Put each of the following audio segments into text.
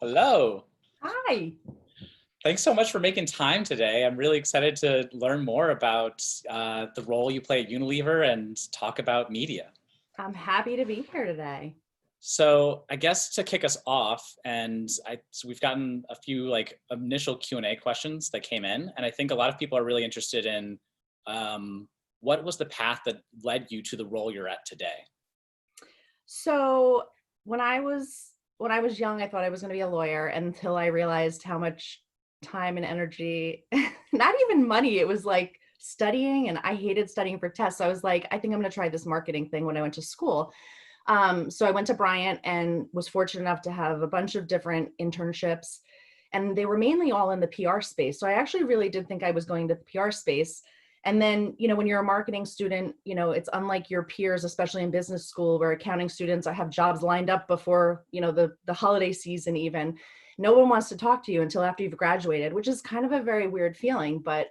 Hello. Hi. Thanks so much for making time today. I'm really excited to learn more about the role you play at Unilever and talk about media. I'm happy to be here today. So I guess to kick us off, so we've gotten a few like initial Q&A questions that came in, and I think a lot of people are really interested in what was the path that led you to the role you're at today? So when I was young, I thought I was going to be a lawyer until I realized how much time and energy, not even money, it was like studying, and I hated studying for tests. So I was like, I think I'm going to try this marketing thing when I went to school. So I went to Bryant and was fortunate enough to have a bunch of different internships, and they were mainly all in the PR space. So I actually really did think I was going to the PR space. And then, when you're a marketing student, it's unlike your peers, especially in business school, where accounting students have jobs lined up before, the holiday season even. No one wants to talk to you until after you've graduated, which is kind of a very weird feeling. But,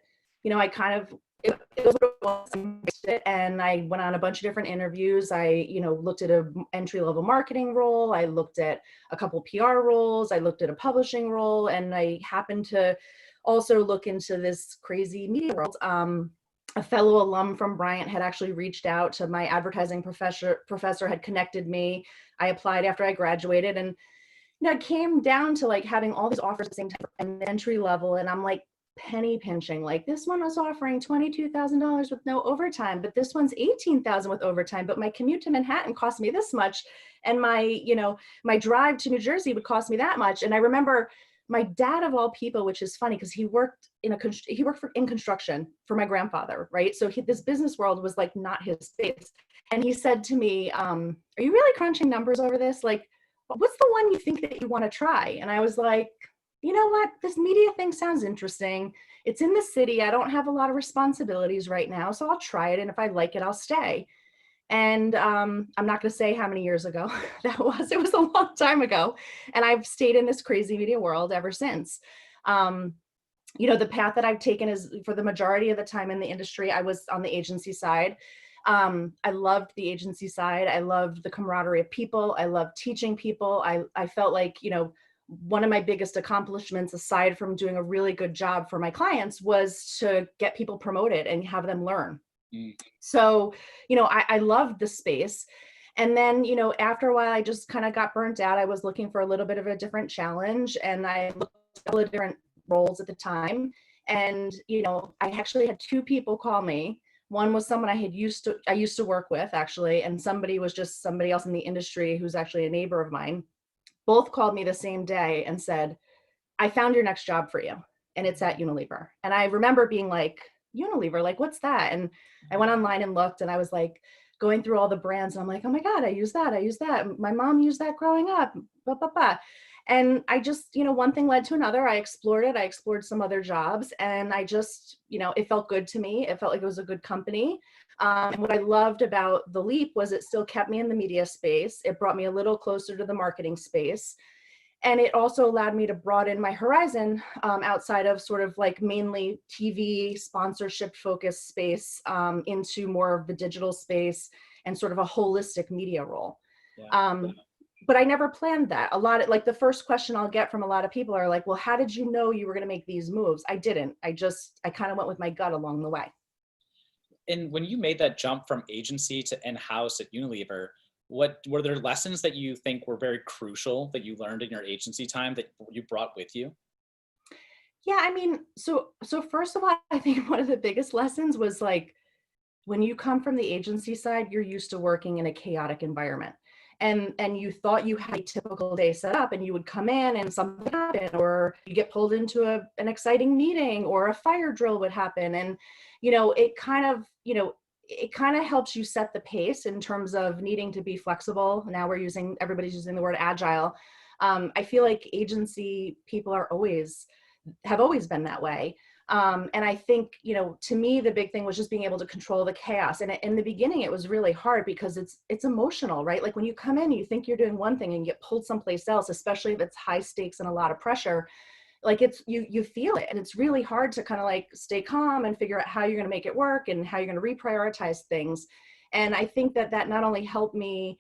I kind of, it was what it was. I embraced it, and I went on a bunch of different interviews. I, looked at a entry level marketing role. I looked at a couple PR roles. I looked at a publishing role, and I happened to also look into this crazy media world. A fellow alum from Bryant had actually reached out to my advertising professor had connected me. I applied after I graduated, and it came down to like having all these offers at the same time and entry level. And I'm like penny pinching, like this one was offering $22,000 with no overtime, but this one's $18,000 with overtime. But my commute to Manhattan cost me this much. And my drive to New Jersey would cost me that much. And I remember my dad, of all people, which is funny because he worked in construction for my grandfather, right? So this business world was like not his space. And he said to me, are you really crunching numbers over this? Like, what's the one you think that you want to try? And I was like, you know what? This media thing sounds interesting. It's in the city. I don't have a lot of responsibilities right now, so I'll try it. And if I like it, I'll stay. And I'm not going to say how many years ago that was. It was a long time ago. And I've stayed in this crazy media world ever since. The path that I've taken is, for the majority of the time in the industry, I was on the agency side. I loved the agency side. I loved the camaraderie of people. I loved teaching people. I felt like, one of my biggest accomplishments, aside from doing a really good job for my clients, was to get people promoted and have them learn. So, I loved the space. And then, after a while, I just kind of got burnt out. I was looking for a little bit of a different challenge, and I looked at a couple of different roles at the time. And, I actually had two people call me. One was someone I used to work with, actually, and somebody was just somebody else in the industry who's actually a neighbor of mine. Both called me the same day and said, I found your next job for you, and it's at Unilever. And I remember being like, Unilever, like, what's that? And I went online and looked, and I was like going through all the brands, and I'm like, oh my God, I use that. My mom used that growing up, blah, blah, blah. And I just, one thing led to another. I explored it. I explored some other jobs, and I just, it felt good to me. It felt like it was a good company. And what I loved about the leap was it still kept me in the media space. It brought me a little closer to the marketing space. And it also allowed me to broaden my horizon outside of sort of like mainly TV sponsorship focused space into more of the digital space and sort of a holistic media role. Yeah. But I never planned that. A lot of, like, the first question I'll get from a lot of people are like, well, how did you know you were going to make these moves? I didn't. I kind of went with my gut along the way. And when you made that jump from agency to in-house at Unilever, what were there lessons that you think were very crucial that you learned in your agency time that you brought with you? Yeah, I mean, so first of all, I think one of the biggest lessons was like, when you come from the agency side, you're used to working in a chaotic environment. And you thought you had a typical day set up, and you would come in and something happened, or you get pulled into an exciting meeting, or a fire drill would happen. And, it kind of helps you set the pace in terms of needing to be flexible. Now everybody's using the word agile. I feel like agency people have always been that way. And I think, to me, the big thing was just being able to control the chaos. And in the beginning, it was really hard because it's emotional, right? Like when you come in, you think you're doing one thing and you get pulled someplace else, especially if it's high stakes and a lot of pressure. Like you feel it, and it's really hard to kind of like stay calm and figure out how you're going to make it work and how you're going to reprioritize things. And I think that not only helped me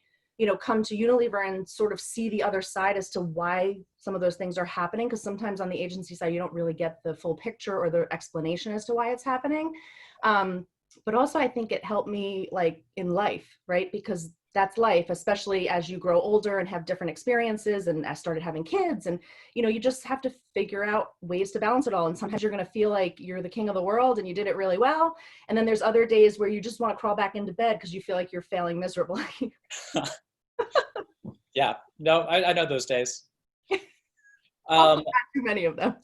come to Unilever and sort of see the other side as to why some of those things are happening. Because sometimes on the agency side, you don't really get the full picture or the explanation as to why it's happening. But also I think it helped me like in life, right? Because that's life, especially as you grow older and have different experiences. And I started having kids and, you just have to figure out ways to balance it all. And sometimes you're going to feel like you're the king of the world and you did it really well. And then there's other days where you just want to crawl back into bed because you feel like you're failing miserably. Yeah, no, I know those days. Not too many of them.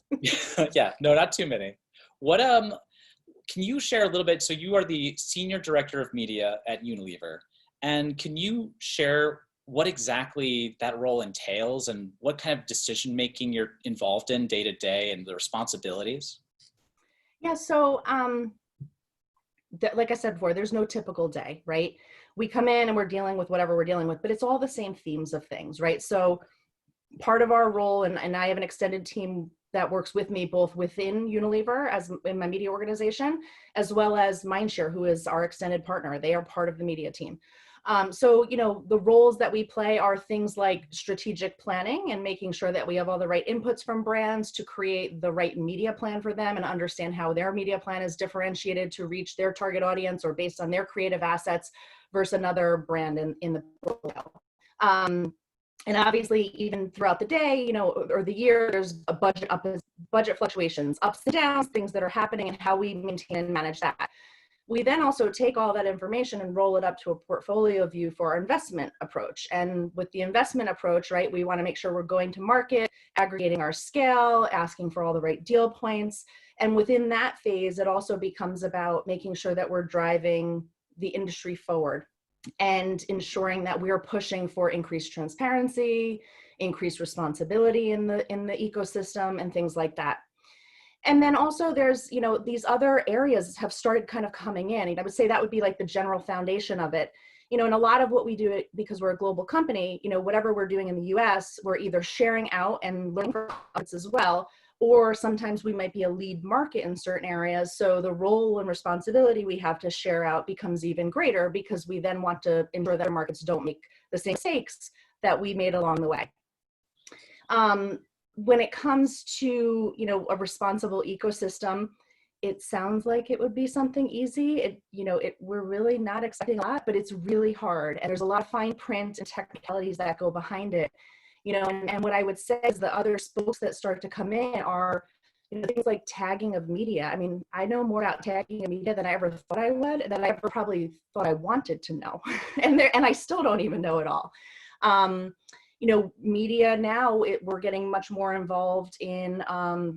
Yeah, no, not too many. What, can you share a little bit? So you are the Senior Director of Media at Unilever. And can you share what exactly that role entails and what kind of decision making you're involved in day to day and the responsibilities? Yeah, so like I said before, there's no typical day, right? We come in and we're dealing with whatever we're dealing with, but it's all the same themes of things, right? So part of our role, and I have an extended team that works with me both within Unilever as in my media organization, as well as Mindshare, who is our extended partner. They are part of the media team. So, the roles that we play are things like strategic planning and making sure that we have all the right inputs from brands to create the right media plan for them and understand how their media plan is differentiated to reach their target audience or based on their creative assets versus another brand in the portfolio. And obviously, even throughout the day, or the year, there's a budget fluctuations, ups and downs, things that are happening, and how we maintain and manage that. We then also take all that information and roll it up to a portfolio view for our investment approach. And with the investment approach, right, we want to make sure we're going to market, aggregating our scale, asking for all the right deal points. And within that phase, it also becomes about making sure that we're driving the industry forward and ensuring that we're pushing for increased transparency, increased responsibility in the ecosystem and things like that. And then also there's, these other areas have started kind of coming in. And I would say that would be like the general foundation of it. And a lot of what we do, because we're a global company, whatever we're doing in the US, we're either sharing out and learning from others as well, or sometimes we might be a lead market in certain areas. So the role and responsibility we have to share out becomes even greater because we then want to ensure that our markets don't make the same mistakes that we made along the way. When it comes to, a responsible ecosystem, it sounds like it would be something easy. We're really not expecting a lot, but it's really hard. And there's a lot of fine print and technicalities that go behind it. And what I would say is the other spokes that start to come in are, things like tagging of media. I mean, I know more about tagging of media than I ever thought I would, than I ever probably thought I wanted to know. and I still don't even know it all. Media now, we're getting much more involved in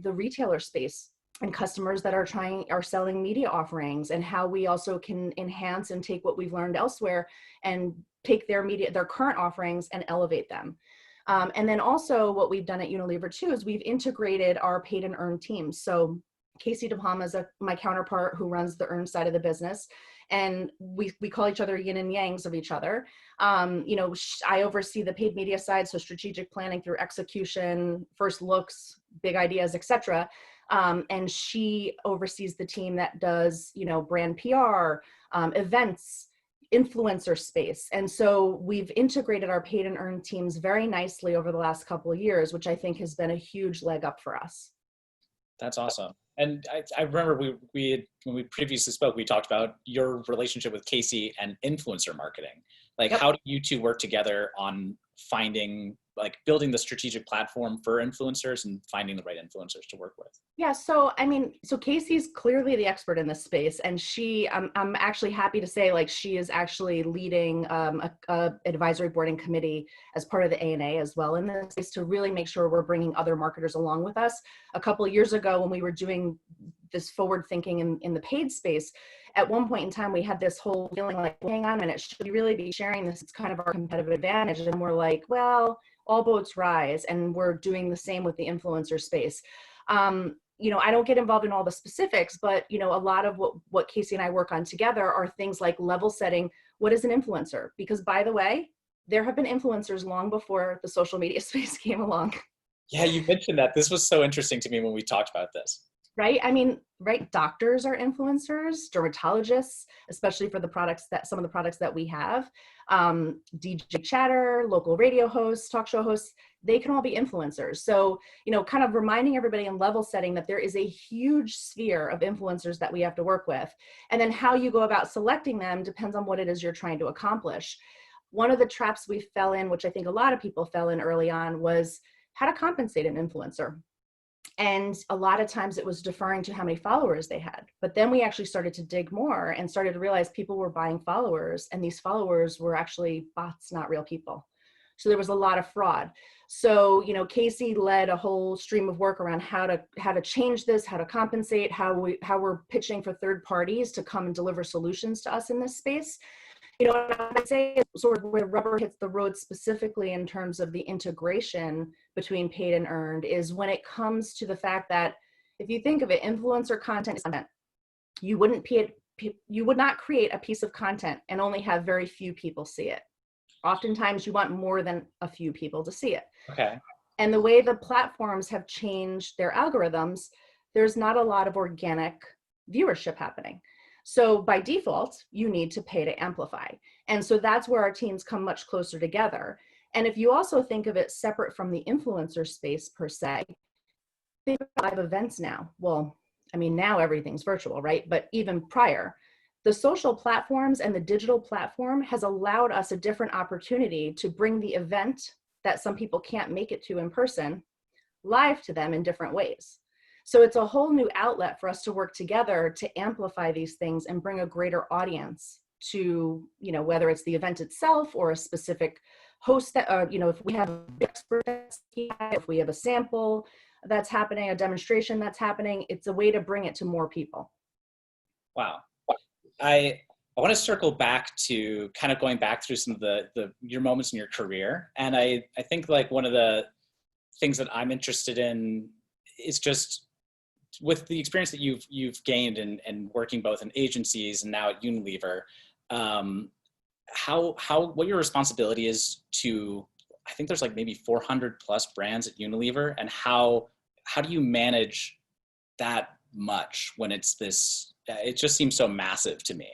the retailer space and customers that are selling media offerings, and how we also can enhance and take what we've learned elsewhere and take their current offerings and elevate them. And then also what we've done at Unilever too is we've integrated our paid and earned teams. So Casey DePalma is my counterpart who runs the earned side of the business. And we call each other yin and yangs of each other. I oversee the paid media side, so strategic planning through execution, first looks, big ideas, etc. And she oversees the team that does, brand PR, events, influencer space. And so we've integrated our paid and earned teams very nicely over the last couple of years, which I think has been a huge leg up for us. That's awesome. And I remember when we previously spoke, we talked about your relationship with Casey and influencer marketing. Like, Yep. How do you two work together on building the strategic platform for influencers and finding the right influencers to work with? Yeah, so Casey's clearly the expert in this space, and I'm actually happy to say, like, she is actually leading a advisory board and committee as part of the ANA as well in this space to really make sure we're bringing other marketers along with us. A couple of years ago, when we were doing this forward thinking in the paid space, at one point in time, we had this whole feeling like, hang on a minute, should we really be sharing this? It's kind of our competitive advantage. And we're like, well, all boats rise, and we're doing the same with the influencer space. I don't get involved in all the specifics, but, a lot of what Casey and I work on together are things like level setting. What is an influencer? Because, by the way, there have been influencers long before the social media space came along. Yeah, you mentioned that. This was so interesting to me when we talked about this. Right? I mean, right, doctors are influencers, dermatologists, especially for the products that some of the products that we have, DJ chatter, local radio hosts, talk show hosts, they can all be influencers. So, kind of reminding everybody and level setting that there is a huge sphere of influencers that we have to work with. And then how you go about selecting them depends on what it is you're trying to accomplish. One of the traps we fell in, which I think a lot of people fell in early on, was how to compensate an influencer. And a lot of times it was deferring to how many followers they had. But then we actually started to dig more and started to realize people were buying followers, and these followers were actually bots, not real people. So there was a lot of fraud. So, Casey led a whole stream of work around how to change this, how to compensate, how we're pitching for third parties to come and deliver solutions to us in this space. What I would say is sort of where the rubber hits the road specifically in terms of the integration between paid and earned is when it comes to the fact that if you think of it, influencer content is content. You would not create a piece of content and only have very few people see it. Oftentimes you want more than a few people to see it. Okay. And the way the platforms have changed their algorithms, there's not a lot of organic viewership happening. So by default, you need to pay to amplify. And so that's where our teams come much closer together. And if you also think of it separate from the influencer space per se, think about live events now. Well, I mean, now everything's virtual, right? But even prior, the social platforms and the digital platform has allowed us a different opportunity to bring the event that some people can't make it to in person live to them in different ways. So it's a whole new outlet for us to work together to amplify these things and bring a greater audience to, whether it's the event itself or a specific host that, if we have experts, if we have a sample that's happening, a demonstration that's happening, it's a way to bring it to more people. Wow. I want to circle back to kind of going back through some of your moments in your career. And I think like one of the things that I'm interested in is just with the experience that you've gained and working both in agencies and now at Unilever, what your responsibility is to, I think there's like maybe 400 plus brands at Unilever, and how do you manage that much when it's this, it just seems so massive to me.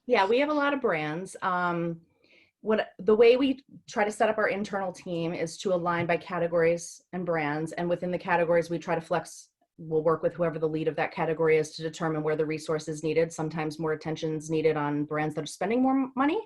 Yeah, we have a lot of brands. The way we try to set up our internal team is to align by categories and brands. And within the categories, we try to flex. We'll work with whoever the lead of that category is to determine where the resource is needed. Sometimes more attention is needed on brands that are spending more money.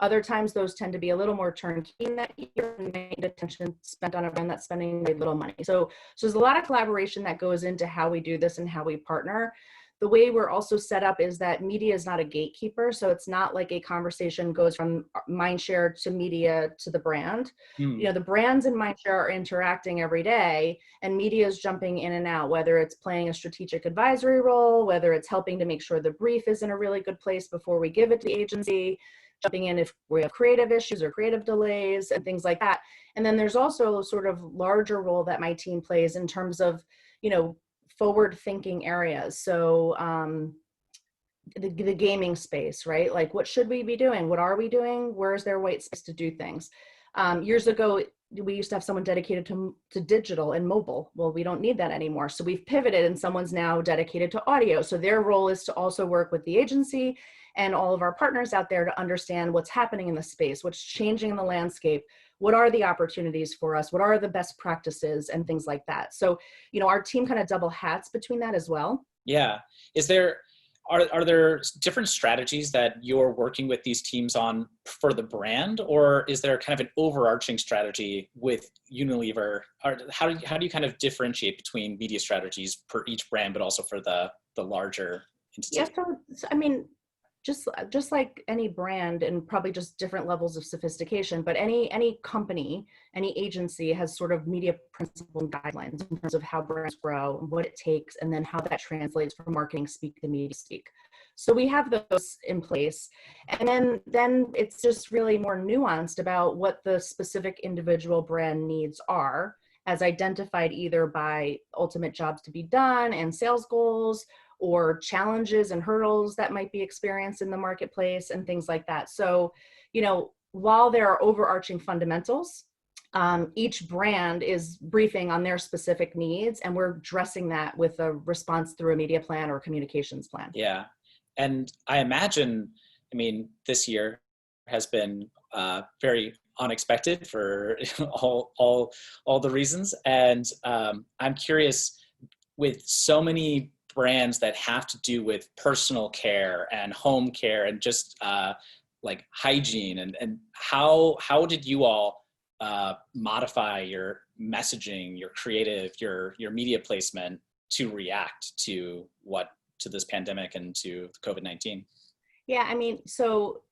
Other times those tend to be a little more turnkey in that year and need attention spent on a brand that's spending very little money. So there's a lot of collaboration that goes into how we do this and how we partner. The way we're also set up is that media is not a gatekeeper. So it's not like a conversation goes from mindshare to media to the brand. The brands in mindshare are interacting every day, and media is jumping in and out, whether it's playing a strategic advisory role, whether it's helping to make sure the brief is in a really good place before we give it to the agency, jumping in if we have creative issues or creative delays and things like that. And then there's also a sort of larger role that my team plays in terms of, forward thinking areas. So the gaming space, right? Like, what should we be doing? What are we doing? Where is there white space to do things? Years ago, we used to have someone dedicated to digital and mobile. Well, we don't need that anymore. So we've pivoted and someone's now dedicated to audio. So their role is to also work with the agency and all of our partners out there to understand what's happening in the space, what's changing in the landscape, what are the opportunities for us, what are the best practices and things like that. So, our team kind of double hats between that as well. Yeah. Are there different strategies that you're working with these teams on for the brand, or is there kind of an overarching strategy with Unilever? How do you kind of differentiate between media strategies per each brand, but also for the larger entity? Yeah, so I mean, just like any brand, and probably just different levels of sophistication, but any company, any agency has sort of media principles and guidelines in terms of how brands grow and what it takes, and then how that translates from marketing speak to media speak. So we have those in place, and then it's just really more nuanced about what the specific individual brand needs are, as identified either by ultimate jobs to be done and sales goals, or challenges and hurdles that might be experienced in the marketplace and things like that. So, while there are overarching fundamentals, Each brand is briefing on their specific needs, and we're addressing that with a response through a media plan or a communications plan. Yeah. And I imagine, I mean, this year has been very unexpected for all the reasons. And I'm curious, with so many brands that have to do with personal care and home care and just like hygiene, and how did you all modify your messaging, your creative, your media placement to react to this pandemic and to COVID-19? Yeah, I mean, so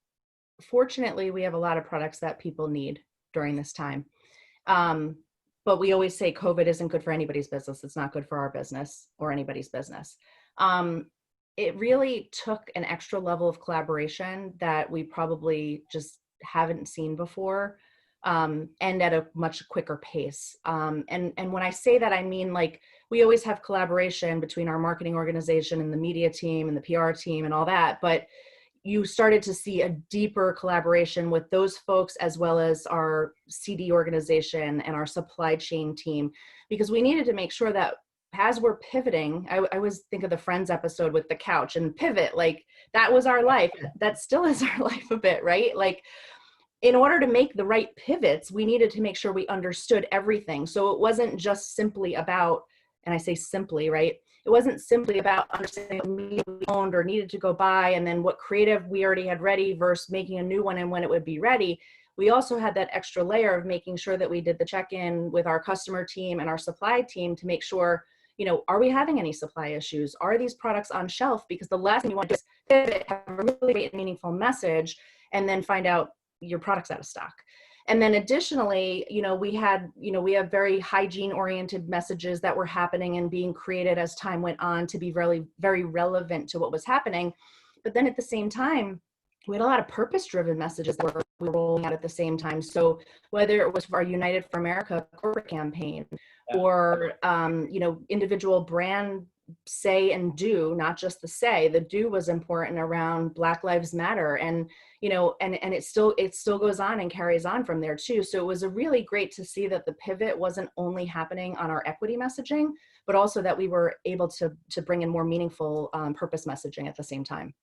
fortunately, we have a lot of products that people need during this time. Um, but we always say COVID isn't good for anybody's business. It's not good for our business or anybody's business. Um, it really took an extra level of collaboration that we probably just haven't seen before, and at a much quicker pace. And when I say that, I mean, like, we always have collaboration between our marketing organization and the media team and the PR team and all that, but you started to see a deeper collaboration with those folks, as well as our CD organization and our supply chain team, because we needed to make sure that as we're pivoting, I always think of the Friends episode with the couch and pivot, like that was our life. That still is our life a bit, right? Like, in order to make the right pivots, we needed to make sure we understood everything. So it wasn't just simply about, and I say simply, right? It wasn't simply about understanding what media we owned or needed to go buy, and then what creative we already had ready versus making a new one and when it would be ready. We also had that extra layer of making sure that we did the check-in with our customer team and our supply team to make sure, are we having any supply issues? Are these products on shelf? Because the last thing you want to do is pivot, have a really great, meaningful message, and then find out your product's out of stock. And then additionally, we have very hygiene oriented messages that were happening and being created as time went on to be really very relevant to what was happening. But then at the same time, we had a lot of purpose driven messages that we were rolling out at the same time. So whether it was for our United for America corporate campaign, or individual brand say and do, not just the say, the do was important around Black Lives Matter, and and it still goes on and carries on from there too. So it was a really great to see that the pivot wasn't only happening on our equity messaging, but also that we were able to bring in more meaningful purpose messaging at the same time.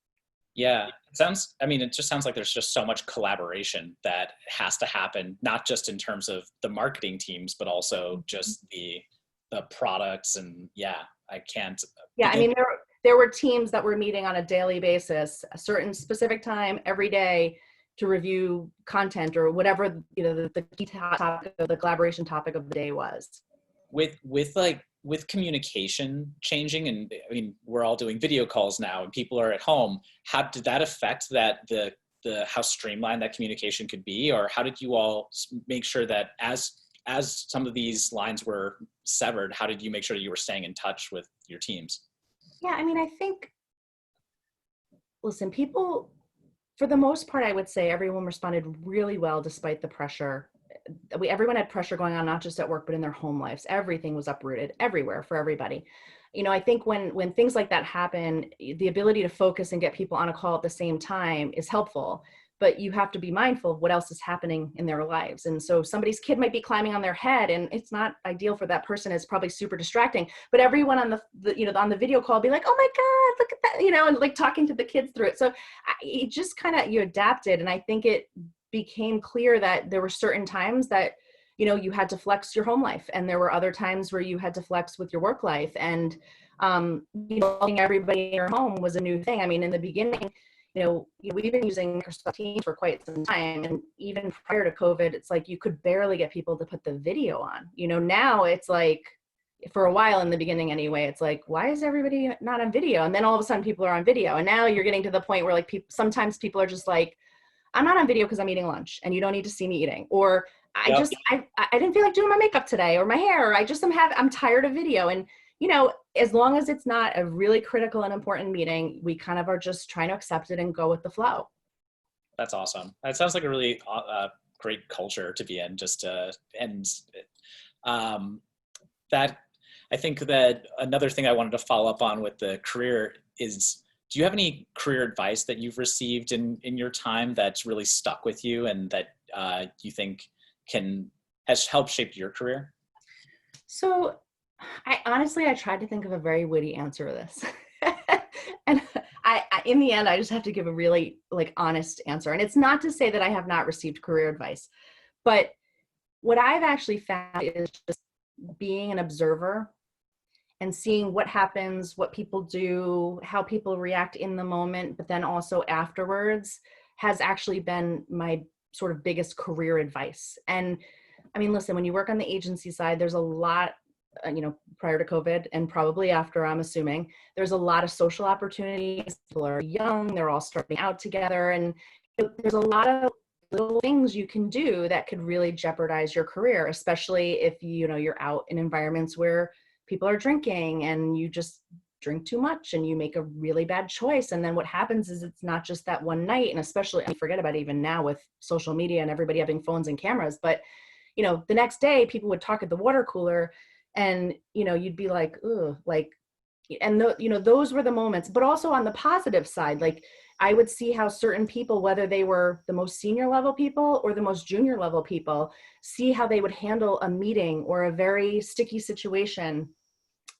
Yeah, it just sounds like there's just so much collaboration that has to happen, not just in terms of the marketing teams, but also just the products. And yeah, I can't. Yeah, I mean, there were teams that were meeting on a daily basis, a certain specific time every day, to review content or whatever the key topic of the collaboration topic of the day was. With communication changing, and I mean, we're all doing video calls now and people are at home, how did that affect the how streamlined that communication could be? Or how did you all make sure that as some of these lines were severed, how did you make sure that you were staying in touch with your teams? Yeah, I mean, I think, listen, people, for the most part, I would say everyone responded really well despite the pressure. Everyone had pressure going on, not just at work, but in their home lives. Everything was uprooted everywhere for everybody. I think when things like that happen, the ability to focus and get people on a call at the same time is helpful, but you have to be mindful of what else is happening in their lives. And so somebody's kid might be climbing on their head, and it's not ideal for that person. It's probably super distracting, but everyone on on the video call be like, oh my God, look at that, and like talking to the kids through it. So it just you adapted. And I think it became clear that there were certain times that you had to flex your home life, and there were other times where you had to flex with your work life. And everybody in your home was a new thing. I mean, in the beginning, we've been using Microsoft Teams for quite some time, and even prior to COVID, it's like you could barely get people to put the video on. Now it's like, for a while in the beginning anyway, it's like, why is everybody not on video? And then all of a sudden people are on video, and now you're getting to the point where like sometimes people are just like, I'm not on video because I'm eating lunch and you don't need to see me eating. Or I didn't feel like doing my makeup today or my hair, or I'm tired of video. And, as long as it's not a really critical and important meeting, we kind of are just trying to accept it and go with the flow. That's awesome. That sounds like a really great culture to be in, that I think that another thing I wanted to follow up on with the career is, do you have any career advice that you've received in your time that's really stuck with you and that you think can has helped shape your career? So I tried to think of a very witty answer to this. And in the end, I just have to give a really like honest answer. And it's not to say that I have not received career advice, but what I've actually found is just being an observer and seeing what happens, what people do, how people react in the moment, but then also afterwards has actually been my sort of biggest career advice. And I mean, listen, when you work on the agency side, there's a lot, prior to COVID and probably after, I'm assuming, there's a lot of social opportunities. People are young, they're all starting out together. And there's a lot of little things you can do that could really jeopardize your career, especially if you're out in environments where people are drinking and you just drink too much and you make a really bad choice. And then what happens is it's not just that one night. And especially, I forget about even now with social media and everybody having phones and cameras, but the next day people would talk at the water cooler and, you'd be like, ugh, like, and those were the moments. But also on the positive side, like I would see how certain people, whether they were the most senior level people or the most junior level people, see how they would handle a meeting or a very sticky situation.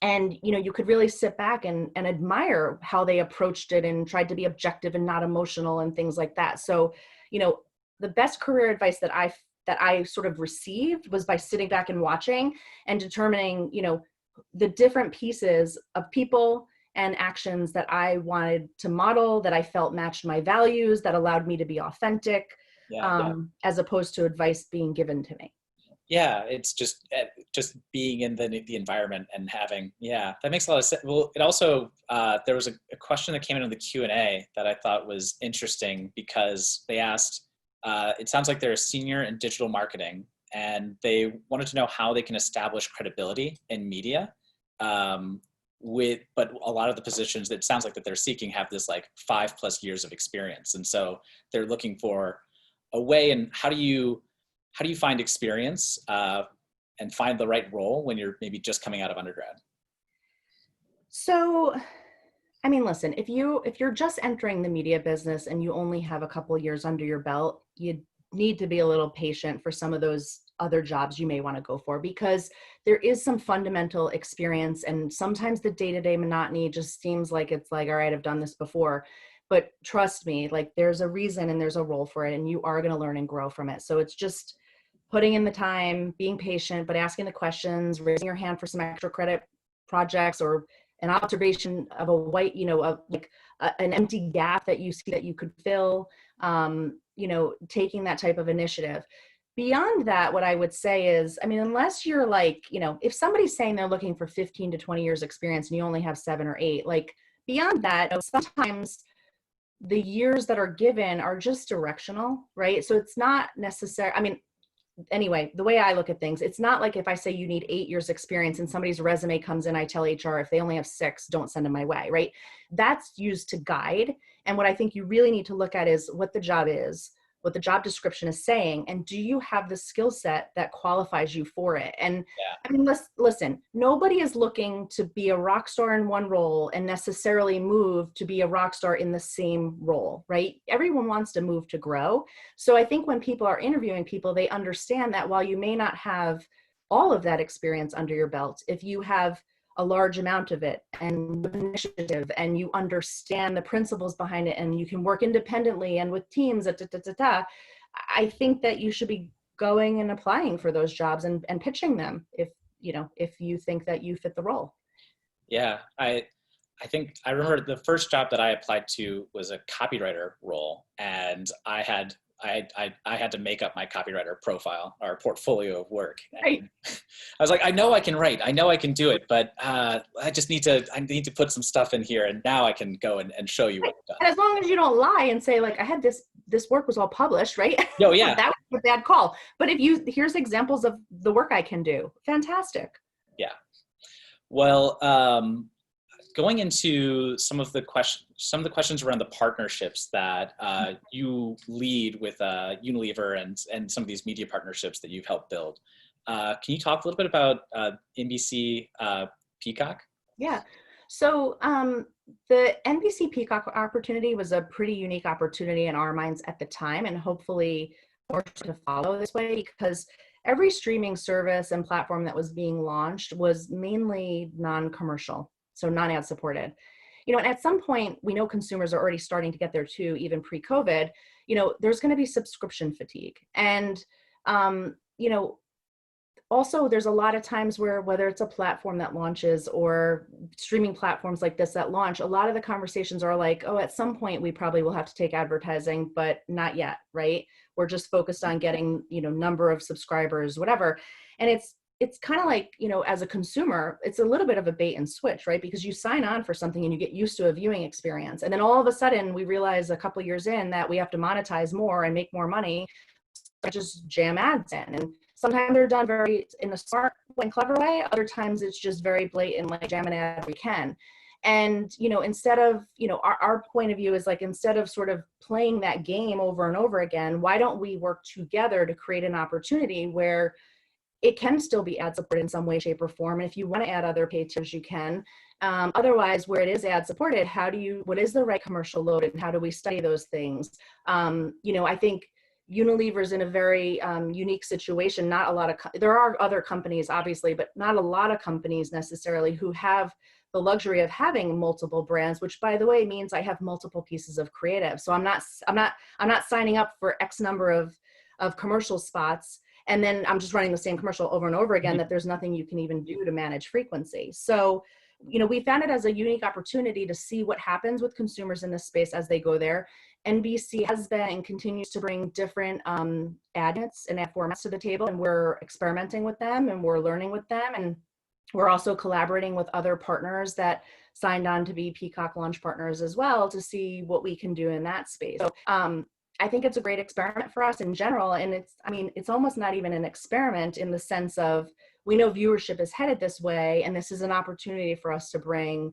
And, you could really sit back and admire how they approached it and tried to be objective and not emotional and things like that. So, the best career advice that I sort of received was by sitting back and watching and determining, the different pieces of people and actions that I wanted to model, that I felt matched my values, that allowed me to be authentic, as opposed to advice being given to me. Yeah, it's just being in the environment and having, that makes a lot of sense. Well, it also, there was a question that came into the Q&A that I thought was interesting because they asked, it sounds like they're a senior in digital marketing and they wanted to know how they can establish credibility in media. But a lot of the positions that sounds like that they're seeking have this like 5+ years of experience. And so they're looking for a way. And how do you find experience and find the right role when you're maybe just coming out of undergrad? So, I mean, listen, if you're just entering the media business and you only have a couple years under your belt, you need to be a little patient for some of those other jobs you may want to go for, because there is some fundamental experience and sometimes the day-to-day monotony just seems like it's like, all right, I've done this before. But trust me, like there's a reason and there's a role for it and you are going to learn and grow from it. So it's just putting in the time, being patient, but asking the questions, raising your hand for some extra credit projects or an observation of a white, an empty gap that you see that you could fill, taking that type of initiative. Beyond that, what I would say is, I mean, unless you're like, if somebody's saying they're looking for 15 to 20 years experience and you only have 7 or 8, like beyond that, sometimes the years that are given are just directional, right? So it's not necessary. I mean, anyway, the way I look at things, it's not like if I say you need 8 years experience and somebody's resume comes in, I tell HR, if they only have 6, don't send them my way, right? That's used to guide. And what I think you really need to look at is what the job is, what the job description is saying, and do you have the skill set that qualifies you for it? And I mean, listen, nobody is looking to be a rock star in one role and necessarily move to be a rock star in the same role, right? Everyone wants to move to grow. So I think when people are interviewing people, they understand that while you may not have all of that experience under your belt, if you have a large amount of it and initiative and you understand the principles behind it and you can work independently and with teams, I think that you should be going and applying for those jobs and pitching them if you think that you fit the role. Yeah, I think I remember the first job that I applied to was a copywriter role, and I had to make up my copywriter profile or portfolio of work. Right. I was like, I know I can write, I know I can do it, but I need to put some stuff in here, and now I can go and show you what I've done. And as long as you don't lie and say like, I had this work was all published, right? Oh yeah. That was a bad call. But here's examples of the work I can do. Fantastic. Yeah. Well, going into some of the questions around the partnerships that you lead with Unilever and some of these media partnerships that you've helped build. Can you talk a little bit about NBC Peacock? Yeah. So the NBC Peacock opportunity was a pretty unique opportunity in our minds at the time, and hopefully more to follow this way, because every streaming service and platform that was being launched was mainly non-commercial, so non-ad supported. And at some point, we know consumers are already starting to get there too, even pre-COVID. There's going to be subscription fatigue. And, also, there's a lot of times where, whether it's a platform that launches or streaming platforms like this that launch, a lot of the conversations are like, oh, at some point we probably will have to take advertising, but not yet, right? We're just focused on getting, number of subscribers, whatever. And it's kind of like, as a consumer, it's a little bit of a bait and switch, right? Because you sign on for something and you get used to a viewing experience. And then all of a sudden we realize a couple of years in that we have to monetize more and make more money, just jam ads in. And sometimes they're done very in a smart and clever way. Other times it's just very blatant, like jam an ad we can. And, instead of, our point of view is like, instead of sort of playing that game over and over again, why don't we work together to create an opportunity where it can still be ad supported in some way, shape, or form. And if you want to add other paid tiers, you can. Otherwise, where it is ad supported, what is the right commercial load, and how do we study those things? I think Unilever's in a very unique situation. There are other companies, obviously, but not a lot of companies necessarily who have the luxury of having multiple brands, which, by the way, means I have multiple pieces of creative. So I'm not signing up for X number of commercial spots, and then I'm just running the same commercial over and over again, that there's nothing you can even do to manage frequency. So, we found it as a unique opportunity to see what happens with consumers in this space as they go there. NBC has been and continues to bring different ad units and ad formats to the table, and we're experimenting with them and we're learning with them. And we're also collaborating with other partners that signed on to be Peacock launch partners as well, to see what we can do in that space. So I think it's a great experiment for us in general. And it's almost not even an experiment in the sense of, we know viewership is headed this way, and this is an opportunity for us to bring,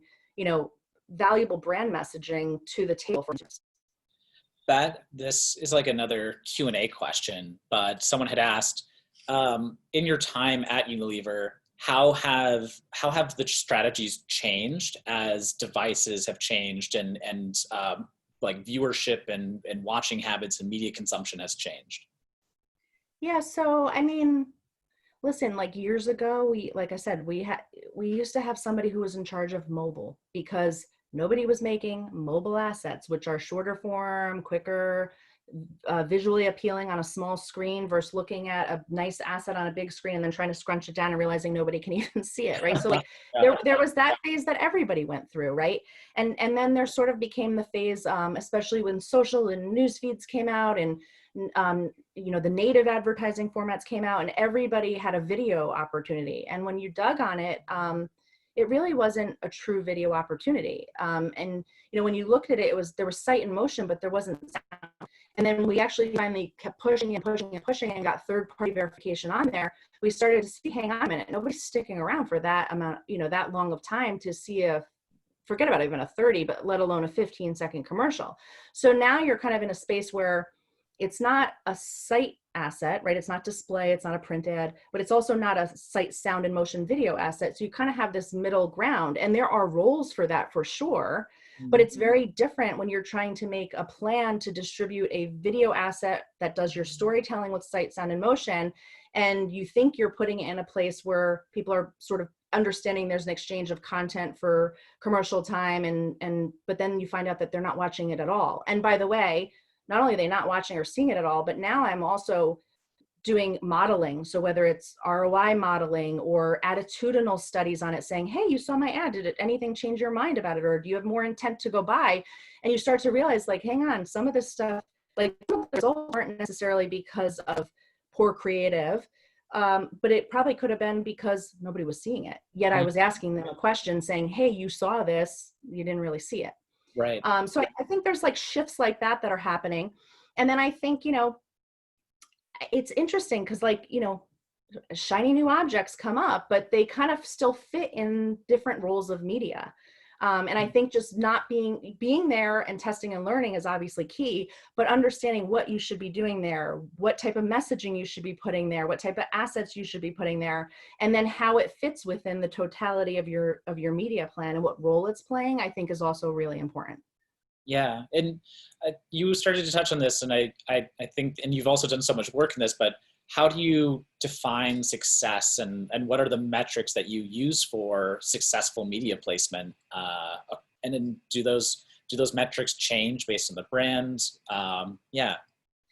valuable brand messaging to the table for us. This is like another Q&A question, but someone had asked, in your time at Unilever, how have the strategies changed as devices have changed and like viewership and watching habits and media consumption has changed? Yeah, so listen, like years ago, we used to have somebody who was in charge of mobile, because nobody was making mobile assets, which are shorter form, quicker, visually appealing on a small screen, versus looking at a nice asset on a big screen and then trying to scrunch it down and realizing nobody can even see it, right? So like there was that phase that everybody went through, right? And then there sort of became the phase, especially when social and news feeds came out, and the native advertising formats came out, and everybody had a video opportunity. And when you dug on it, it really wasn't a true video opportunity. And when you looked at it, there was sight and motion, but there wasn't sound. And then we actually finally kept pushing and pushing and pushing and got third-party verification on there. We started to see, hang on a minute, nobody's sticking around for that amount, that long of time to see forget about even a 30, but let alone a 15-second commercial. So now you're kind of in a space where it's not a sight asset, right? It's not display, it's not a print ad, but it's also not a sight, sound, and motion video asset. So you kind of have this middle ground, and there are roles for that for sure. But it's very different when you're trying to make a plan to distribute a video asset that does your storytelling with sight, sound, and motion, and you think you're putting it in a place where people are sort of understanding there's an exchange of content for commercial time, but then you find out that they're not watching it at all. And by the way, not only are they not watching or seeing it at all, but now I'm also doing modeling. So whether it's ROI modeling or attitudinal studies on it, saying, hey, you saw my ad, did anything change your mind about it? Or do you have more intent to go buy? And you start to realize, like, hang on, some of this stuff, like, the results aren't necessarily because of poor creative, but it probably could have been because nobody was seeing it. Yet I was asking them a question saying, hey, you saw this, you didn't really see it. Right. So I think there's like shifts like that are happening. And then I think, it's interesting because, like, shiny new objects come up, but they kind of still fit in different roles of media. And I think just not being there and testing and learning is obviously key, but understanding what you should be doing there, what type of messaging you should be putting there, what type of assets you should be putting there, and then how it fits within the totality of your media plan and what role it's playing, I think is also really important. Yeah. And you started to touch on this, and I think, and you've also done so much work in this, but how do you define success, and what are the metrics that you use for successful media placement? And then do those metrics change based on the brand? Yeah,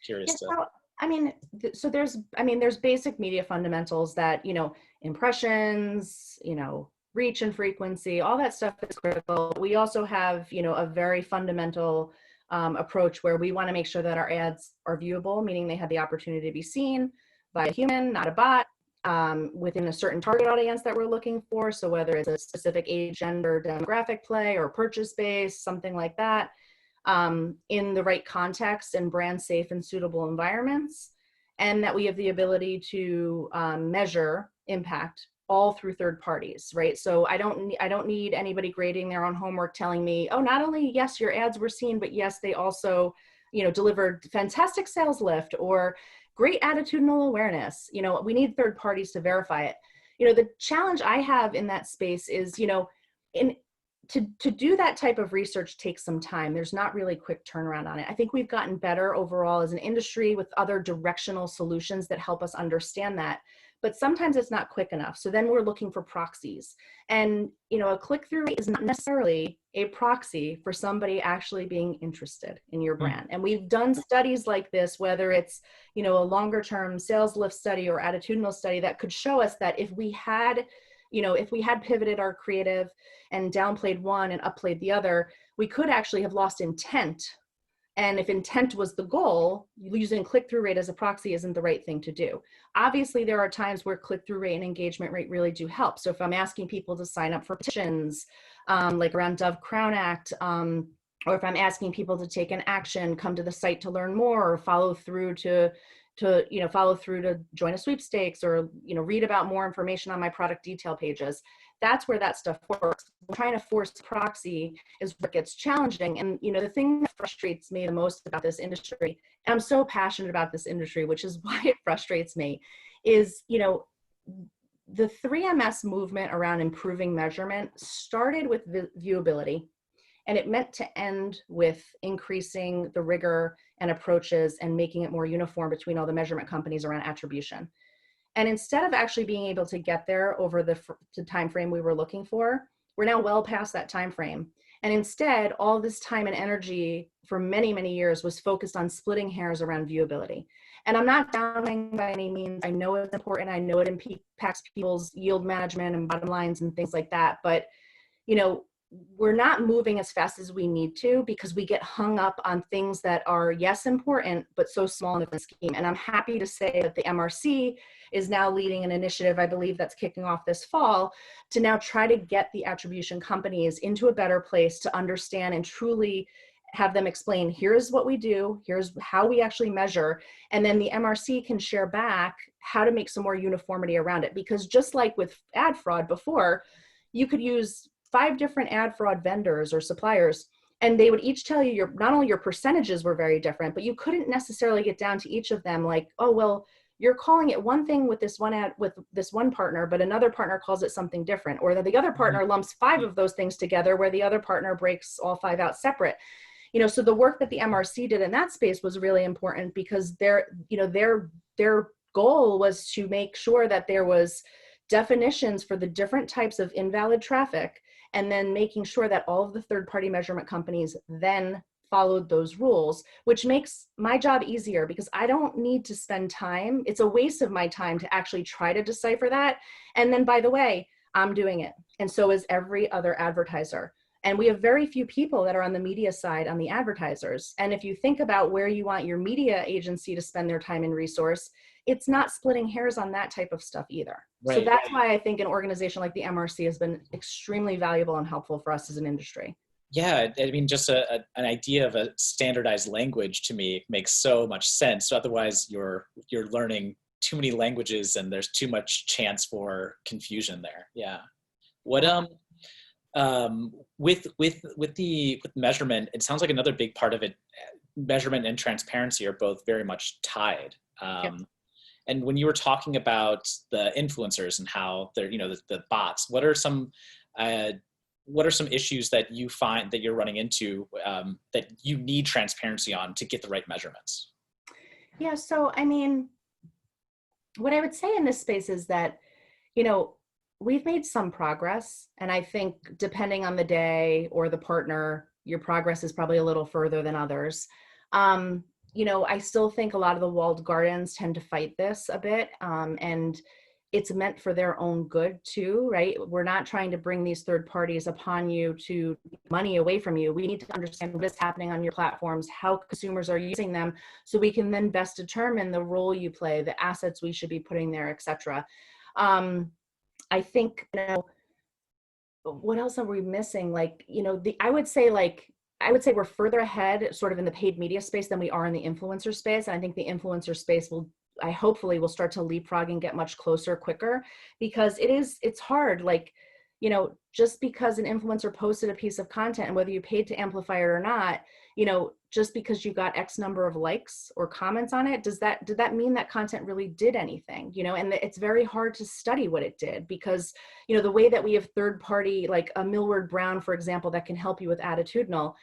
curious Yeah, to. so I mean, so there's basic media fundamentals that, impressions, reach and frequency, all that stuff is critical. We also have, a very fundamental approach where we want to make sure that our ads are viewable, meaning they have the opportunity to be seen by a human, not a bot, within a certain target audience that we're looking for. So whether it's a specific age, gender, demographic play, or purchase base, something like that, in the right context and brand safe and suitable environments, and that we have the ability to measure impact all through third parties, right? So I don't need anybody grading their own homework telling me, oh, not only yes, your ads were seen, but yes, they also, delivered fantastic sales lift or great attitudinal awareness. We need third parties to verify it. The challenge I have in that space is, in to do that type of research takes some time. There's not really quick turnaround on it. I think we've gotten better overall as an industry with other directional solutions that help us understand that. But sometimes it's not quick enough. So then we're looking for proxies. And, a click-through rate is not necessarily a proxy for somebody actually being interested in your brand. And we've done studies like this, whether it's, a longer-term sales lift study or attitudinal study that could show us that if we had pivoted our creative and downplayed one and upplayed the other, we could actually have lost intent. And if intent was the goal, using click-through rate as a proxy isn't the right thing to do. Obviously, there are times where click-through rate and engagement rate really do help. So if I'm asking people to sign up for petitions, like around Dove Crown Act, or if I'm asking people to take an action, come to the site to learn more, or follow through to join a sweepstakes, or read about more information on my product detail pages, that's where that stuff works. Trying to force proxy is what gets challenging. And the thing that frustrates me the most about this industry, and I'm so passionate about this industry, which is why it frustrates me, is the 3MS movement around improving measurement started with viewability. And it meant to end with increasing the rigor and approaches and making it more uniform between all the measurement companies around attribution. And instead of actually being able to get there over the time frame we were looking for, we're now well past that time frame. And instead, all this time and energy for many, many years was focused on splitting hairs around viewability. And I'm not downing by any means. I know it's important. I know it impacts people's yield management and bottom lines and things like that. But we're not moving as fast as we need to because we get hung up on things that are, yes, important, but so small in the scheme. And I'm happy to say that the MRC is now leading an initiative, I believe, that's kicking off this fall, to now try to get the attribution companies into a better place to understand and truly have them explain, here's what we do, here's how we actually measure, and then the MRC can share back how to make some more uniformity around it. Because just like with ad fraud before, you could use 5 different ad fraud vendors or suppliers, and they would each tell you not only your percentages were very different, but you couldn't necessarily get down to each of them like, oh, well, you're calling it one thing with this one ad with this one partner, but another partner calls it something different, or that the other partner lumps 5 of those things together where the other partner breaks all 5 out separate. So the work that the MRC did in that space was really important because their goal was to make sure that there was definitions for the different types of invalid traffic, and then making sure that all of the third-party measurement companies then followed those rules, which makes my job easier because I don't need to spend time. It's a waste of my time to actually try to decipher that. And then, by the way, I'm doing it. And so is every other advertiser. And we have very few people that are on the media side, on the advertisers. And if you think about where you want your media agency to spend their time and resource, it's not splitting hairs on that type of stuff either. Right. So that's why I think an organization like the MRC has been extremely valuable and helpful for us as an industry. Yeah, I mean, just an idea of a standardized language to me makes so much sense. So otherwise, you're learning too many languages, and there's too much chance for confusion there. Yeah. What with measurement, it sounds like another big part of it, measurement and transparency are both very much tied. Yep. And when you were talking about the influencers and how they're, the bots, what are some issues that you find that you're running into that you need transparency on to get the right measurements? Yeah, so I mean, what I would say in this space is that, you know, we've made some progress. And I think depending on the day or the partner, your progress is probably a little further than others. Um, I still think a lot of the walled gardens tend to fight this a bit. And it's meant for their own good too, right? We're not trying to bring these third parties upon you to money away from you. We need to understand what is happening on your platforms, how consumers are using them, so we can then best determine the role you play, the assets we should be putting there, et cetera. I think, what else are we missing? Like, I would say we're further ahead sort of in the paid media space than we are in the influencer space. And I think the influencer space I hopefully will start to leapfrog and get much closer quicker, because it's hard. Like, just because an influencer posted a piece of content, and whether you paid to amplify it or not, just because you got X number of likes or comments on it, did that mean that content really did anything? And it's very hard to study what it did, because, the way that we have third party, like a Millward Brown, for example, that can help you with attitudinal,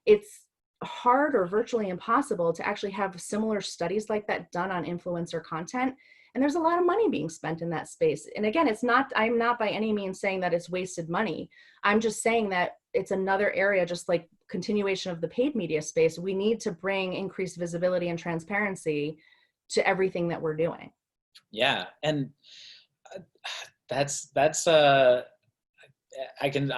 it's hard or virtually impossible to actually have similar studies like that done on influencer content. And there's a lot of money being spent in that space. And again, I'm not by any means saying that it's wasted money. I'm just saying that it's another area, just like continuation of the paid media space. We need to bring increased visibility and transparency to everything that we're doing. Yeah. And that's I can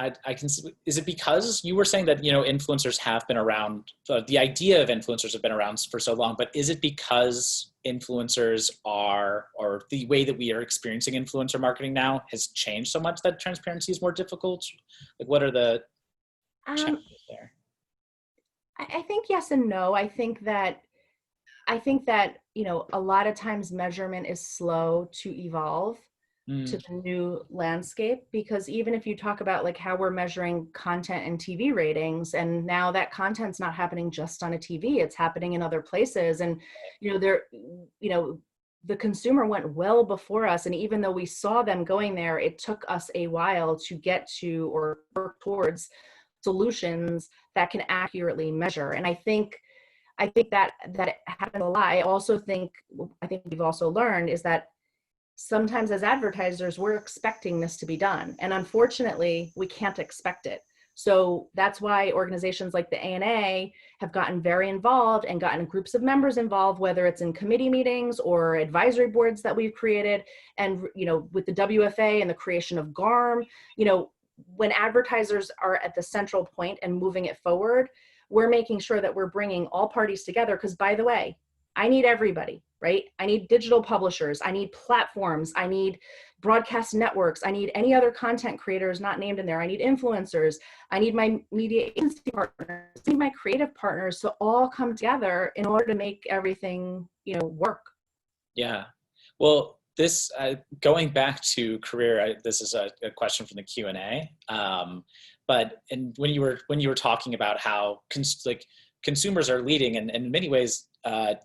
is it because you were saying that, influencers have been around, the idea of influencers have been around for so long, but is it because influencers or the way that we are experiencing influencer marketing now has changed so much that transparency is more difficult? Like, what are the challenges there? I think yes and no. I think that, a lot of times measurement is slow to evolve to the new landscape, because even if you talk about like how we're measuring content and TV ratings, and now that content's not happening just on a TV, it's happening in other places. And, the consumer went well before us. And even though we saw them going there, it took us a while to get to or work towards solutions that can accurately measure. And I think that happened a lot. I think we've also learned is that sometimes as advertisers, we're expecting this to be done. And unfortunately, we can't expect it. So that's why organizations like the ANA have gotten very involved and gotten groups of members involved, whether it's in committee meetings or advisory boards that we've created. And, with the WFA and the creation of GARM, when advertisers are at the central point and moving it forward, we're making sure that we're bringing all parties together. Because, by the way, I need everybody, right? I need digital publishers. I need platforms. I need broadcast networks. I need any other content creators not named in there. I need influencers. I need my media agency partners. I need my creative partners to all come together in order to make everything, work. Yeah. Well, this going back to career, this is a question from the Q&A. But when you were talking about how consumers are leading, and in many ways,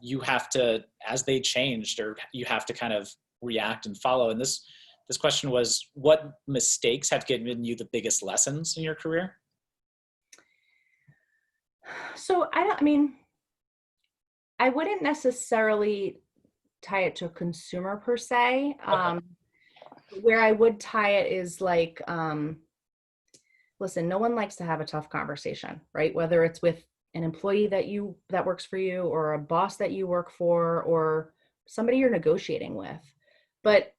you have to, as they changed, or you have to kind of react and follow. And this question was, what mistakes have given you the biggest lessons in your career? So I wouldn't necessarily tie it to a consumer per se. Okay. Where I would tie it is like, listen, no one likes to have a tough conversation, right? Whether it's with an employee that works for you, or a boss that you work for, or somebody you're negotiating with. But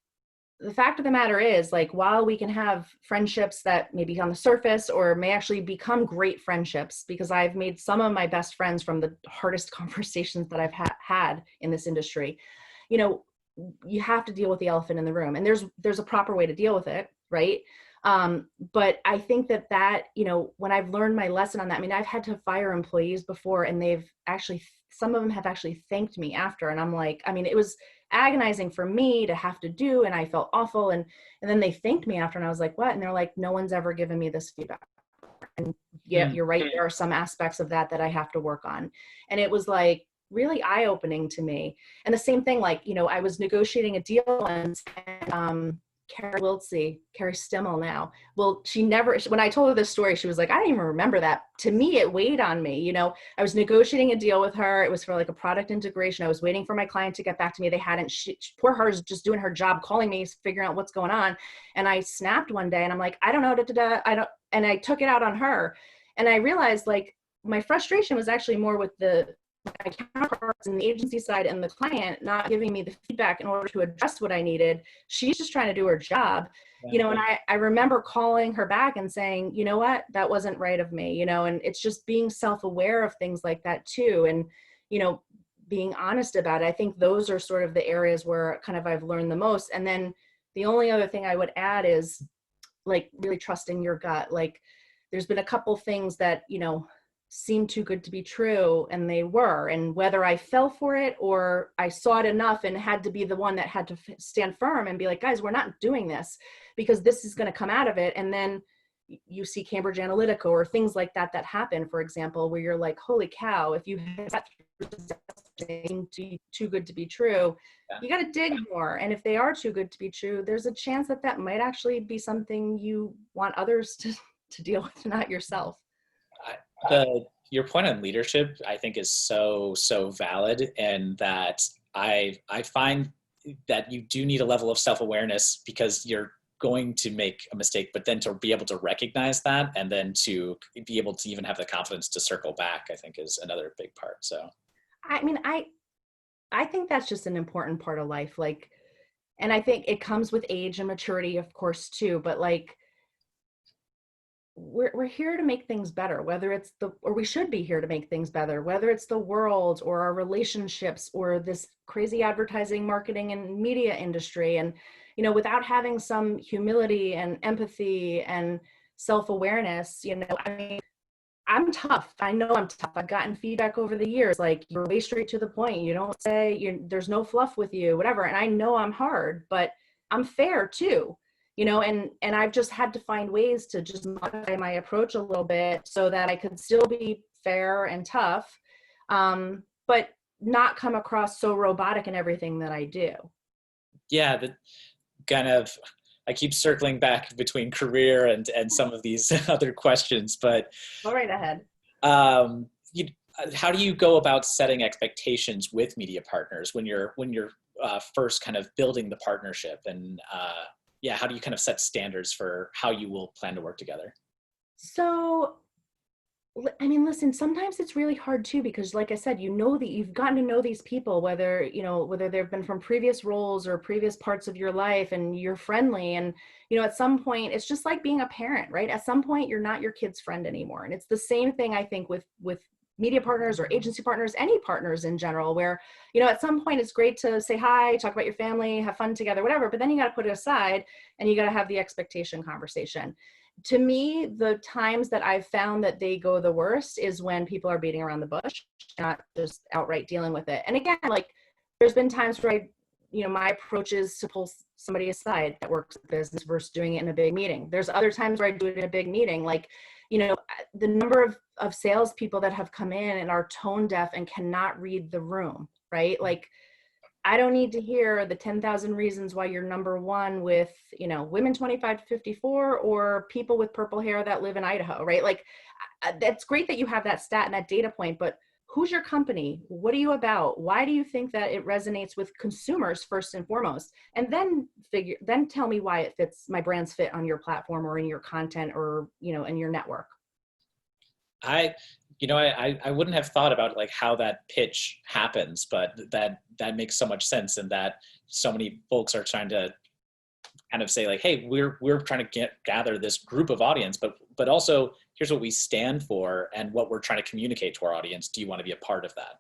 the fact of the matter is, like, while we can have friendships that may be on the surface or may actually become great friendships, because I've made some of my best friends from the hardest conversations that I've had in this industry, you have to deal with the elephant in the room, and there's a proper way to deal with it, right? But I think that, when I've learned my lesson on that, I've had to fire employees before, and some of them have actually thanked me after. And I'm like, it was agonizing for me to have to do, and I felt awful. And then they thanked me after, and I was like, what? And they're like, no one's ever given me this feedback. And yeah, you're right. There are some aspects of that I have to work on. And it was like really eye-opening to me. And the same thing, like, I was negotiating a deal once, and Carrie Stimmel now. Well, when I told her this story, she was like, I don't even remember that. To me, it weighed on me. You know, I was negotiating a deal with her. It was for like a product integration. I was waiting for my client to get back to me. They hadn't, poor her is just doing her job, calling me, figuring out what's going on. And I snapped one day and I'm like, I don't know, I don't, and I took it out on her. And I realized like my frustration was actually more with my counterparts and the agency side and the client not giving me the feedback in order to address what I needed. She's just trying to do her job, you know, and I remember calling her back and saying, you know what, that wasn't right of me, you know, and it's just being self-aware of things like that too. And, you know, being honest about it. I think those are sort of the areas where kind of I've learned the most. And then the only other thing I would add is like really trusting your gut. Like there's been a couple things that, you know, seemed too good to be true, and they were, and whether I fell for it or I saw it enough and had to be the one that had to stand firm and be like, guys, we're not doing this because this is going to come out of it. And then you see Cambridge Analytica or things like that happen, for example, where you're like, holy cow, if you have too good to be true, you got to dig more. And if they are too good to be true, there's a chance that might actually be something you want others to deal with, not yourself. Your point on leadership, I think, is so valid, and that I find that you do need a level of self-awareness because you're going to make a mistake, but then to be able to recognize that and then to be able to even have the confidence to circle back, I think is another big part. So, I mean, I think that's just an important part of life. Like, and I think it comes with age and maturity, of course, too, but like, we're here to make things better, whether it's or we should be here to make things better, whether it's the world or our relationships or this crazy advertising, marketing, and media industry. And, you know, without having some humility and empathy and self-awareness, you know, I mean, I'm tough. I know I'm tough. I've gotten feedback over the years, like, you're way straight to the point. You don't say, there's no fluff with you, whatever. And I know I'm hard, but I'm fair too. You know, and I've just had to find ways to just modify my approach a little bit so that I could still be fair and tough, but not come across so robotic in everything that I do. Yeah, that kind of, I keep circling back between career and some of these other questions, but go right ahead. How do you go about setting expectations with media partners when you're first kind of building the partnership, and how do you kind of set standards for how you will plan to work together? So, I mean, listen, sometimes it's really hard too, because like I said, you know, that you've gotten to know these people, whether they've been from previous roles or previous parts of your life, and you're friendly. And, you know, at some point it's just like being a parent, right? At some point you're not your kid's friend anymore. And it's the same thing, I think, with media partners or agency partners, any partners in general, where, you know, at some point it's great to say hi, talk about your family, have fun together, whatever, but then you got to put it aside and you got to have the expectation conversation. To me, the times that I've found that they go the worst is when people are beating around the bush, not just outright dealing with it. And again, like, there's been times where my approach is to pull somebody aside that works in business versus doing it in a big meeting. There's other times where I do it in a big meeting, like, the number of salespeople that have come in and are tone deaf and cannot read the room, right? Like, I don't need to hear the 10,000 reasons why you're number one with, women 25 to 54 or people with purple hair that live in Idaho, right? Like, that's great that you have that stat and that data point, but who's your company? What are you about? Why do you think that it resonates with consumers first and foremost? And then tell me why my brands fit on your platform or in your content or, in your network. I wouldn't have thought about like how that pitch happens, but that makes so much sense, and that so many folks are trying to kind of say like, hey, we're trying to gather this group of audience, but also here's what we stand for and what we're trying to communicate to our audience. Do you want to be a part of that?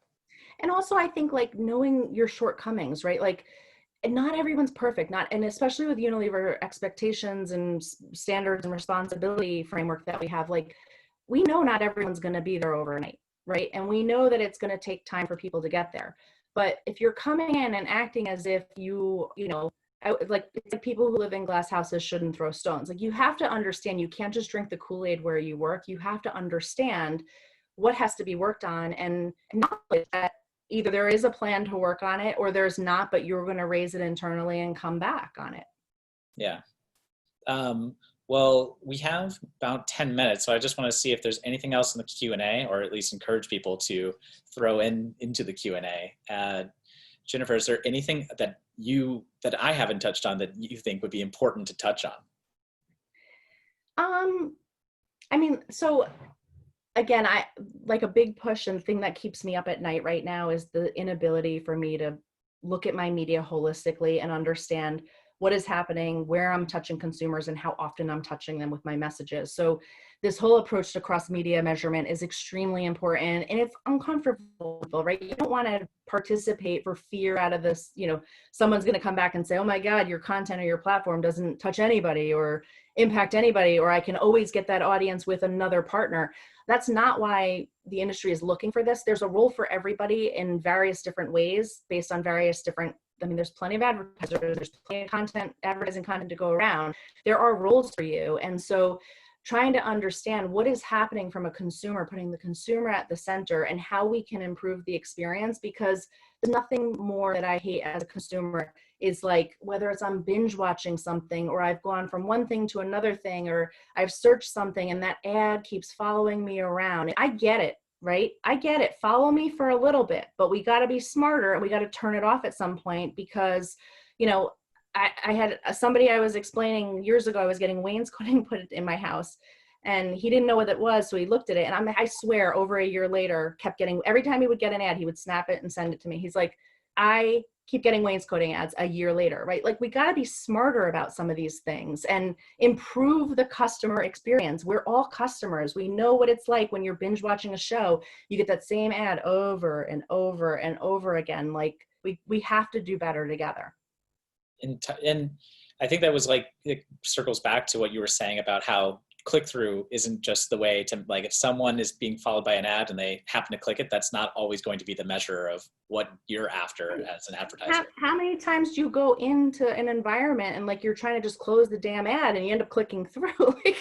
And also, I think like knowing your shortcomings, right? Like, not everyone's perfect, and especially with Unilever expectations and standards and responsibility framework that we have, like, we know not everyone's going to be there overnight, right? And we know that it's going to take time for people to get there. But if you're coming in and acting as if it's like people who live in glass houses shouldn't throw stones. Like, you have to understand, you can't just drink the Kool-Aid where you work. You have to understand what has to be worked on, and acknowledge that either there is a plan to work on it or there's not, but you're going to raise it internally and come back on it. Yeah. Um, well, we have about 10 minutes, so I just want to see if there's anything else in the Q&A, or at least encourage people to throw into the Q&A. Jennifer, is there anything that I haven't touched on that you think would be important to touch on? Um, I mean, so again, I like a big push and thing that keeps me up at night right now is the inability for me to look at my media holistically and understand what is happening, where I'm touching consumers, and how often I'm touching them with my messages. So this whole approach to cross media measurement is extremely important, and it's uncomfortable, right? You don't want to participate for fear out of this, someone's going to come back and say, oh my God, your content or your platform doesn't touch anybody or impact anybody, or I can always get that audience with another partner. That's not why the industry is looking for this. There's a role for everybody in various different ways based on various different, there's plenty of advertisers, there's plenty of advertising content to go around. There are roles for you. And so trying to understand what is happening from a consumer, putting the consumer at the center, and how we can improve the experience, because there's nothing more that I hate as a consumer is like, whether it's I'm binge watching something, or I've gone from one thing to another thing, or I've searched something and that ad keeps following me around. I get it, right? I get it. Follow me for a little bit, but we got to be smarter and we got to turn it off at some point, because, I had somebody I was explaining years ago, I was getting wainscoting put in my house and he didn't know what it was. So he looked at it, and I swear over a year later kept getting, every time he would get an ad, he would snap it and send it to me. He's like, I keep getting wainscoting ads a year later, right? Like, we got to be smarter about some of these things and improve the customer experience. We're all customers. We know what it's like when you're binge watching a show, you get that same ad over and over and over again. Like, we have to do better together. And I think that was like, it circles back to what you were saying about how click-through isn't just the way to, like, if someone is being followed by an ad and they happen to click it, that's not always going to be the measure of what you're after as an advertiser. How many times do you go into an environment and like you're trying to just close the damn ad and you end up clicking through? Like,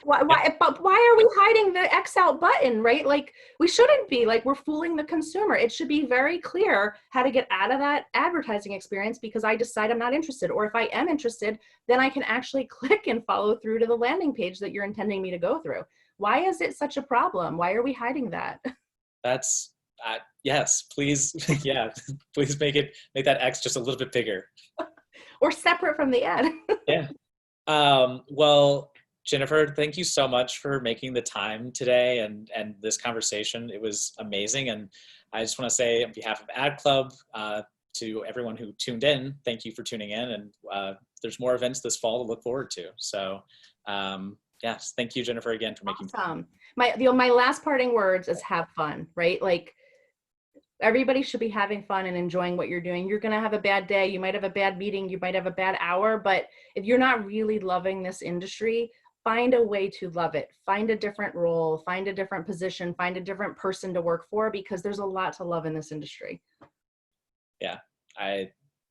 but why are we hiding the X out button, right? Like, we shouldn't be. Like, we're fooling the consumer. It should be very clear how to get out of that advertising experience, because I decide I'm not interested. Or if I am interested, then I can actually click and follow through to the landing page that you're intending me to go through. Why is it such a problem? Why are we hiding that? That's, yes, please. Yeah, please make that X just a little bit bigger. Or separate from the ad. Yeah. Well, Jennifer, thank you so much for making the time today and this conversation. It was amazing. And I just want to say, on behalf of Ad Club, to everyone who tuned in, thank you for tuning in. And there's more events this fall to look forward to. So yes, thank you, Jennifer, again, for making time. My last parting words is have fun, right? Like, everybody should be having fun and enjoying what you're doing. You're going to have a bad day. You might have a bad meeting. You might have a bad hour. But if you're not really loving this industry, find a way to love it. Find a different role, find a different position, find a different person to work for, because there's a lot to love in this industry. Yeah,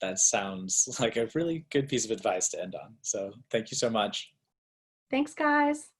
that sounds like a really good piece of advice to end on. So thank you so much. Thanks, guys.